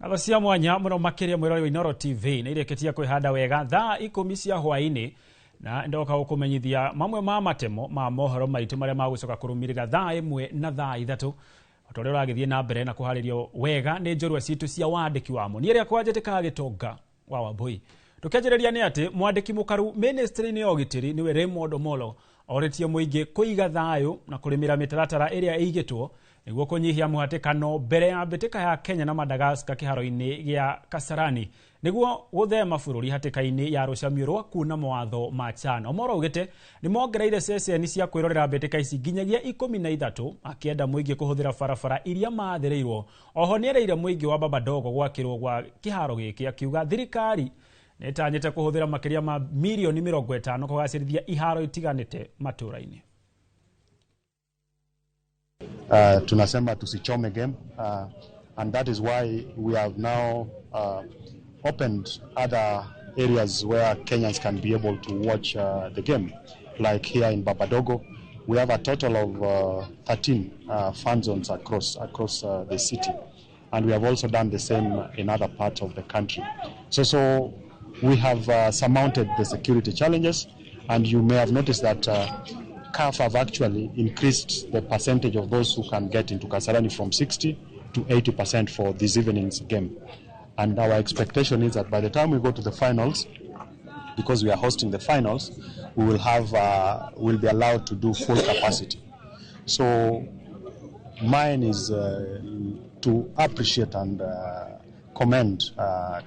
Cia mwanya muno makiria mwirori wa Inoro TV ni ireketia kwihanda wega thaa 10 cia hwaini na ndoka gukumenyithia mamwe ma matemo ma mohoro maitu maria magucoka kurumirira thaa 1 na thaa 3 otorĩa ũragithie na mbere na kuharirio wega ni njorua citu cia wandiki wamo ni iria kwanjĩtĩkaga Gitonga wa Wambui. Tukianjĩrĩria ni ati mwandiki mukaru ministry ni ogitiri niwe Raymond Omolo oretie muingi kuiga thayũ na kurimira mitaratara iria igitwo niguo kunyihia muhatĩkano mbere ya mbĩtĩka ya Kenya na Madagascar kiharo-ini gia Kasarani niguo guthema bũrũri hatĩka-ini ya rucamio rwa kuna mawatho ma CHAN. Omolo ugite ni mongereire ceceni cia kwirorera mbĩtĩka ici nginyagia 13 akienda muingi kuhuthira barabara iria mathereirwo. Oho ni ereire muingi wa Babadogo gwakirwo gwa kiharo giki akiuga thirikari netanyĩte kuhuthira makiria ma milioni 50 kugacĩrithia iharo itiganĩte matũra-ini. Tunasema tusichome game, and that is why we have now opened other areas where Kenyans can be able to watch the game. Like here in Babadogo, we have a total of 13 fan zones across the city, and we have also done the same in other parts of the country. So we have surmounted the security challenges, and you may have noticed that CAF have actually increased the percentage of those who can get into Kasarani from 60 to 80% for this evening's game. And our expectation is that by the time we go to the finals, because we are hosting the finals, we will have we'll be allowed to do full capacity. So mine is to appreciate and commend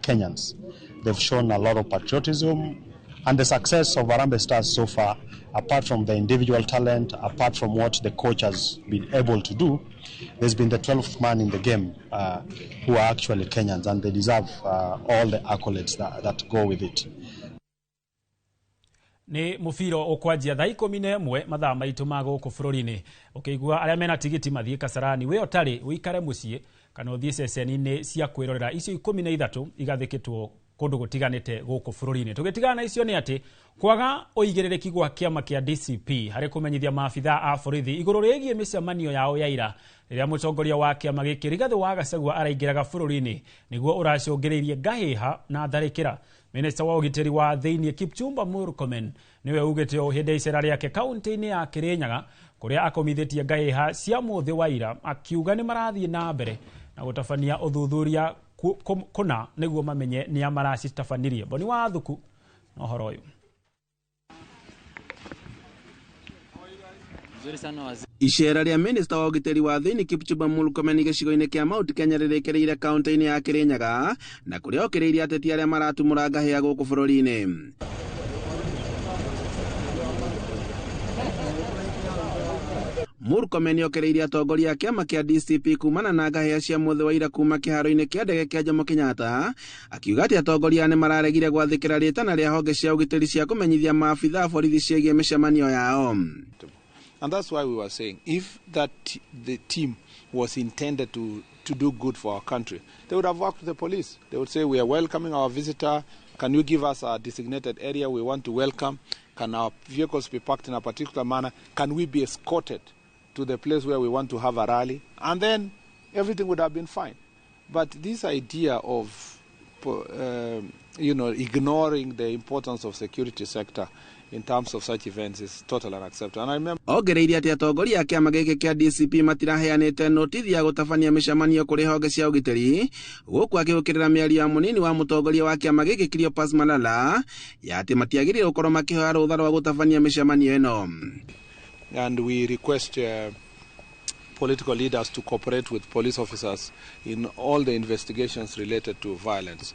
Kenyans. They've shown a lot of patriotism, and the success of Harambee Stars so far, apart from the individual talent, apart from what the coach has been able to do, there's been the 12th man in the game who are actually Kenyans, and they deserve all the accolades that go with it. Ni mufiro okwanjia thaa 11 mathaa maitu ma guku bururi-ini ukigua aria mena tigiti mathie Kasarani we otari uikare mucie kana uthie ceceni-ini cia kwirorera icio 13 igathikitwo kundu gutiganite guku bururi-ini. Tugitigana icio ni ati kwaga uigirĩrĩki gwa kiama kia DCP hari kumenyithia maabitha a borithi iguru rigie micemanio yao ya ira riria mutongoria wa kiama giki Rigathi wa Gachagua araingiraga bururi-ini niguo uracungĩrĩirie ngahiha na tharĩkĩra. Minister wa ugitiri wa thĩinĩ Kipchumba Murkomen niwe ugite o hindi icera riake kaunti-ini ya Kirinyaga kuria akomithitie ngahiha cia muthi wa ira akiuga ni marathie na mbere na gũtabania uthuthuria kuna niguo mamenye ni amaracitafanirie. Boni wa thuku no horo uyu. Icera ria minister wa ugitiri wa thĩinĩ Kipchumba Murkomen gĩcigo-inĩ kĩa Mount Kenya rĩrĩkĩrĩire kaunti-inĩ ya Kirinyaga na kũrĩa okĩrĩirie ateti arĩa maratumũra ngahĩha gũkũ bũrũri-inĩ. Murkomen okĩrĩirie atongoria a kĩama kĩa DCP kumana na ngahĩha cia muthi wa ira kuma kĩharo-inĩ kĩa ndege kĩa Jomo Kenyatta akiuga atĩ atongoria nĩ mararegire gwathĩkĩra rĩtana rĩa honge cia ugitiri cia kũmenyithia maabitha a borithi ciĩgiĩ mĩcemanio yao. And that's why we were saying, if the team was intended to do good for our country, they would have worked with the police. They would say, we are welcoming our visitor. Can you give us a designated area we want to welcome? Can our vehicles be parked in a particular manner? Can we be escorted to the place where we want to have a rally? And then everything would have been fine. But this idea of ignoring the importance of security sector in terms of such events is totally unacceptable. And I remember ongereirie ati atongoria a kiama giki kia DCP matiraheanite notithi ya gutabania micemanio kuri honge cia ugitiri guku akiukirira miario ya munini wa mutongoria wa kiama giki Cleopas Malala ya ati matiagirire gukorwo makihoya rutha rwa gutabania micemanio ino. And we request political leaders to cooperate with police officers in all the investigations related to violence.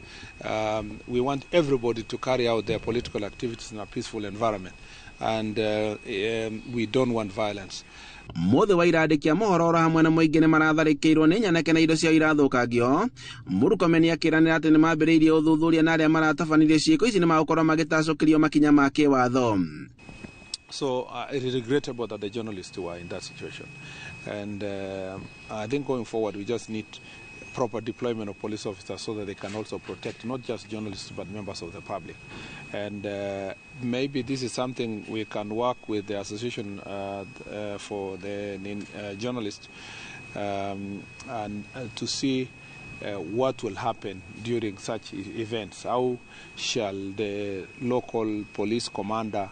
We want everybody to carry out their political activities in a peaceful environment, and we don't want violence. Muthi wa irandĩkia mohoro oro hamwe na mũingĩ nĩ maratharĩkĩirwo nĩ nyanake na indo cia irathũkangio. Murkomen akĩranĩra atĩ nĩ mambĩrĩirie ũthuthuria na arĩa maratabanirie ciĩko ici nĩ magũkorwo magĩtacũkĩrio makinya ma kĩwatho. So it is regrettable that the journalists were in that situation. And I think going forward, we just need proper deployment of police officers so that they can also protect not just journalists but members of the public. And maybe this is something we can work with the association for the journalists and to see what will happen during such events. How shall the local police commander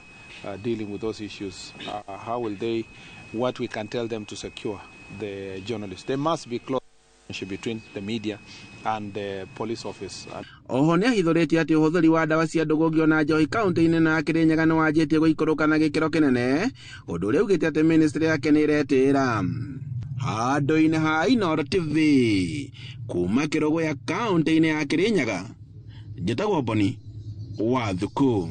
dealing with those issues, how will they, what we can tell them to secure the journalists. There must be close relationship between the media and the police office. Oho nĩ ahithũrĩtie atĩ ũhũthĩri wa ndawa cia ndũgũgio na njohi kaunti-inĩ na Kirinyaga nĩ wanjĩtie gũikũrũka na gĩkĩro kĩnene, ũndũ ũrĩa ugĩte atĩ ministry yake nĩ iretĩĩra. Handũ-inĩ ha Inooro TV kuma Kĩrũgũ ya kaunti-inĩ ya Kirinyaga, njĩtagwo Boni Wathuku.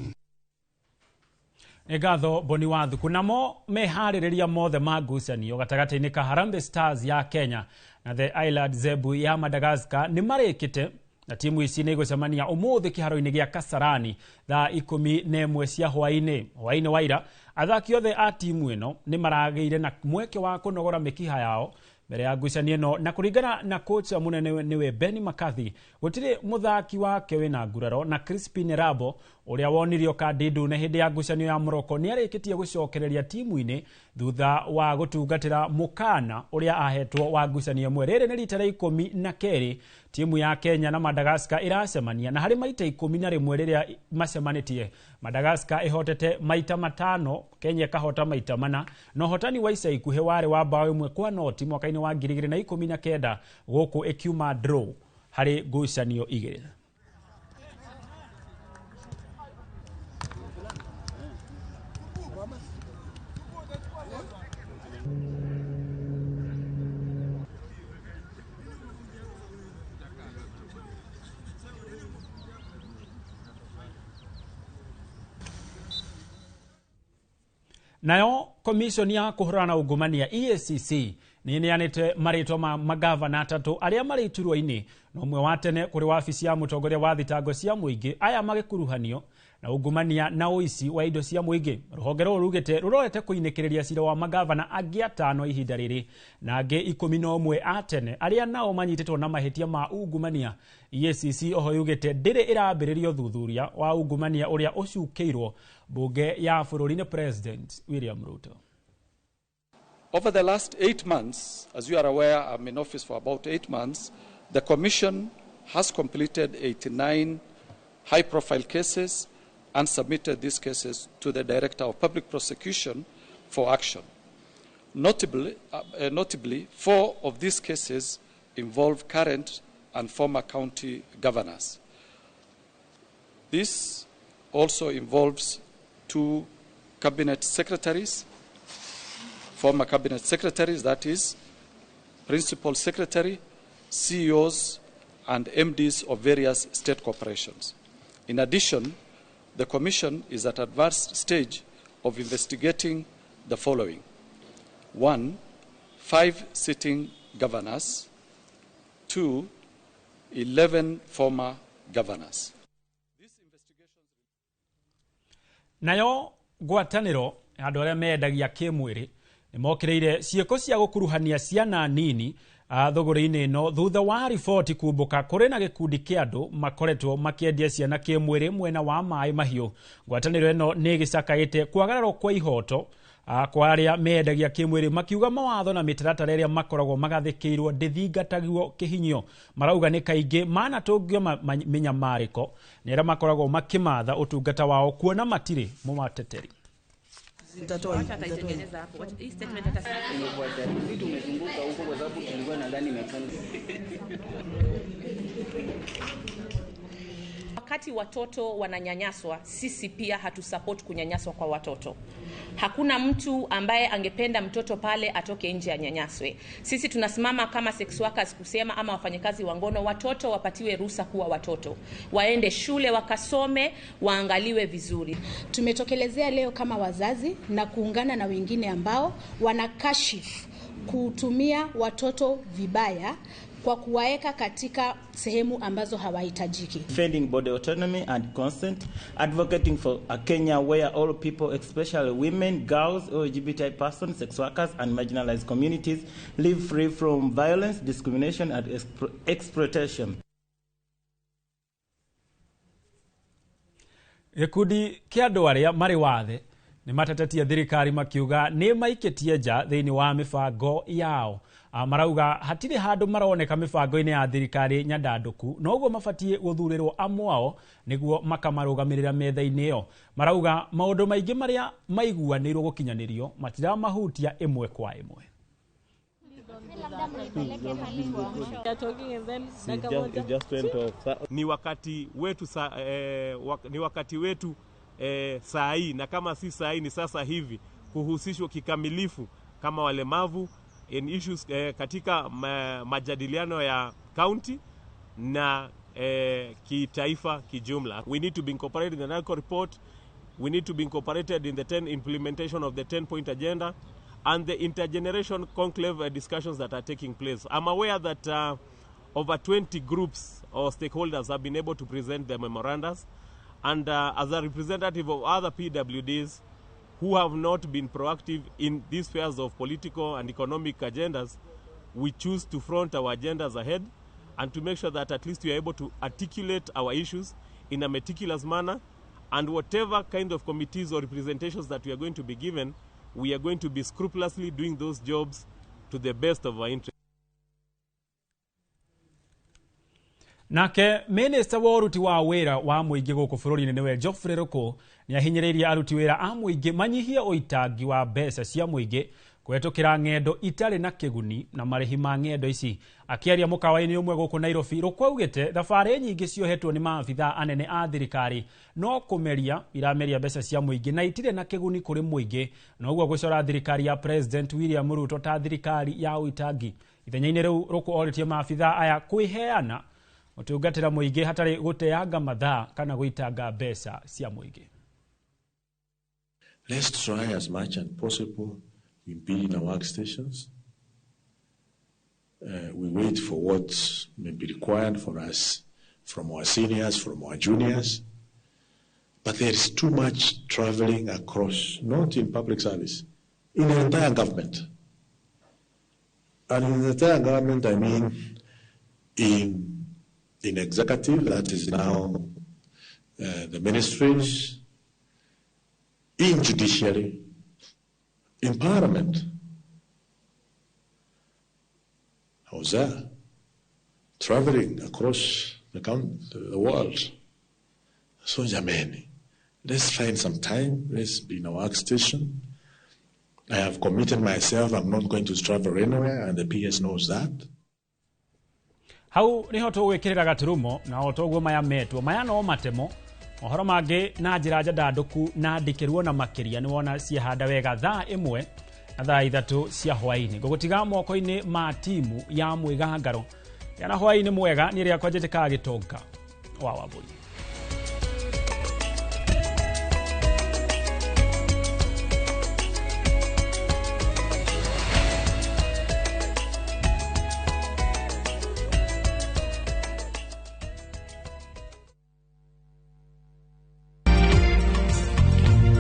Ngatho Boni Wathuku. Namo meharĩrĩria mothe ma ngucanio gatagatĩ-inĩ ka Harambee Stars ya Kenya na the Island Zebu ya Madagascar nĩ marĩkĩte, na timu ici nĩ igũcemania ũmũthĩ kĩharo-inĩ gĩa Kasarani thaa 11 cia hwaĩ-inĩ waira. Athaki othe a timu ĩno nĩ maragĩire na mweke wa kũnogora mĩkiha yao mbere ya ngucanio ĩno, na kũringana na kocha munene niwe Benny McCarthy, gũtirĩ mũthaki wake wĩna nguraro, na Crispin Rabo ũrĩa wonirio kandi ndune hĩndĩ ya ngucanio ya Morocco nĩ arĩkĩtie gũcokereria timu-inĩ thutha wa gũtungatĩra mũkana ũrĩa ahetwo wa ngucanio ĩmwe. Rĩrĩ nĩ rita rĩa 12 timu ya Kenya na Madagascar iracemania, na harĩ maita 11 rĩrĩa macemanĩtie Madagascar ihotete maita 5, Kenya ikahota maita 4, na ũhotani wa ica ikuhĩ warĩ wa bao 1-0 mwaka-inĩ wa 2019 gũkũ ikiuma draw harĩ ngucanio 2. Nayo komishoni ya kũhũrana ungumania EACC nĩ neanĩte marĩtwa ma magavana 3 arĩa marĩ iturwa-inĩ na ũmwe wa tene kũrĩ wabici ya mũtongoria wa thitango cia mũingĩ, aya magĩkuruhanio na ungumania na ũici wa indo cia mũingĩ. Rũhonge rũrũ rugĩte rũrorete kũinĩkĩrĩria cira wa magavana angĩ 5 ihinda rĩrĩ na angĩ 11 a tene arĩa nao manyitĩtwo na mahĩtia ma ungumania. EACC oho yugĩte ndĩrĩ ĩrambĩrĩrio thuthuria wa ungumania ũrĩa ũcukĩirwo bunge ya bũrũri nĩ President William Ruto. Over the last 8 months, as you are aware, I'm in office for about 8 months, the Commission has completed 89 high-profile cases and submitted these cases to the Director of Public Prosecution for action. Notably, 4 of these cases involve current and former county governors. This also involves 2 cabinet secretaries, former cabinet secretaries, that is, principal secretary, CEOs, and MDs of various state corporations. In addition, the Commission is at advanced stage of investigating the following: 1, 5 sitting governors; 2, 11 former governors. Nayo ngwatanĩro andũ arĩa mendagia kĩmwĩrĩ nĩ mokĩrĩire ciĩko cia gũkuruhania ciana nini thogoro-inĩ ĩno thutha wa riboti kumbũka kũrĩ na gĩkundi kĩa andũ makoretwo makĩendia ciana kĩmwĩrĩ mwena wa Maĩ Mahiũ. Ngwatanĩro ĩno nĩ ĩgĩcakaĩte kwagararwo kwa ihoto kwa arĩa mendagia kĩmwĩrĩ, makiuga mawatho na mĩtaratara ĩrĩa makoragwo magathĩkĩirwo ndĩthingatagio kĩhinyo. Marauga nĩ kaingĩ manatũngio mĩnyamarĩko nĩ arĩa makoragwo makĩmatha ũtungata wao kuona matirĩ mũmateteri. Wakati watoto wananyanyaswa, sisi pia hatusupport kunyanyaswa kwa watoto. Hakuna mtu ambaye angependa mtoto pale atoke nje anyanyaswe. Sisi tunasimama kama sex workers kusema, ama wafanyakazi wa ngono, watoto wapatiwe ruhusa kuwa watoto, waende shule wakasome, waangaliwe vizuri. Tumetokelezea leo kama wazazi na kuungana na wengine ambao wanakashifu kutumia watoto vibaya kwa kuwaeka katika sehemu ambazo hawahitajiki. Defending body autonomy and consent, advocating for a Kenya where all people, especially women, girls, LGBT persons, sex workers and marginalized communities live free from violence, discrimination and exploitation. Gĩkundi kĩa andũ arĩa marĩ wathe nĩ matetetie thirikari makiuga nĩ maiketie nja thĩinĩ wa mĩbango yao. Marauga hatirĩ handũ maroneka mĩbango-inĩ ya thirikari nyandandũku, no ũguo mabatie gũthurĩrwo amwe ao nĩguo makamarũgamĩrĩra metha-inĩ ĩyo. Marauga maũndũ maingĩ marĩa maiguanĩirwo gũkinyanĩrio matiramahutia ĩmwe kwa ĩmwe. Ni wakati wetu saa hii, na kama si saa hii ni sasa hivi kuhusishwa kikamilifu kama walemavu in issues katika majadiliano ya county na kitaifa kijumla. We need to be incorporated in the NACO report. We need to be incorporated in the implementation of the 10-point agenda and the intergeneration conclave discussions that are taking place. I'm aware that over 20 groups or stakeholders have been able to present their memorandums, and as a representative of other PWDs who have not been proactive in these spheres of political and economic agendas, we choose to front our agendas ahead and to make sure that at least we are able to articulate our issues in a meticulous manner, and whatever kind of committees or representations that we are going to be given, we are going to be scrupulously doing those jobs to the best of our interest. Nake Minister wa uruti wa wira wa muingi guku bururi-ini niwe Geoffrey Ruku ni ahinyiririe aruti wira a muingi manyihie uitangi wa mbeca cia muingi kwetukira ng'endo itari na kiguni na marihi ma ng'endo ici. Akiaria mukawa-ini umwe guku Nairobi, Ruku augite thabari nyingi ciohetwo ni maabitha anene a thirikari no kumeria irameria mbeca cia muingi na itire na kiguni kuri muingi, no guo gucora thirikari ya President William Ruto ta thirikari ya uitangi. Ithenya-ini riu Ruku oritie maabitha aya kwiheana utungatira muingi hatari guteanga mathaa kana guitanga mbeca cia muingi. Let's try as much as possible we be in our workstations. We wait for what may be required for us from our seniors, from our juniors. But there is too much traveling across, not in public service, in the entire government. And in the entire government, I mean in executive, that is now the ministries, in judiciary, in parliament. How's that? Traveling across the world. So, jamani, let's find some time. Let's be in our workstation. I have committed myself. I'm not going to travel anywhere, and the PS knows that. Hau niho tugwikirira gaturumo na otoguo maya metwo maya no matemo ohoro mangi na njira njandandũku na ndikirwo na makiria ni wona ciehanda wega thaa imwe na thaa ithatu cia hwaini ngugutiga moko-ini ma timu ya mwigangaro yana hwaini mwega ni ria kwa Njĩtĩka Gitonga wa Wambũi.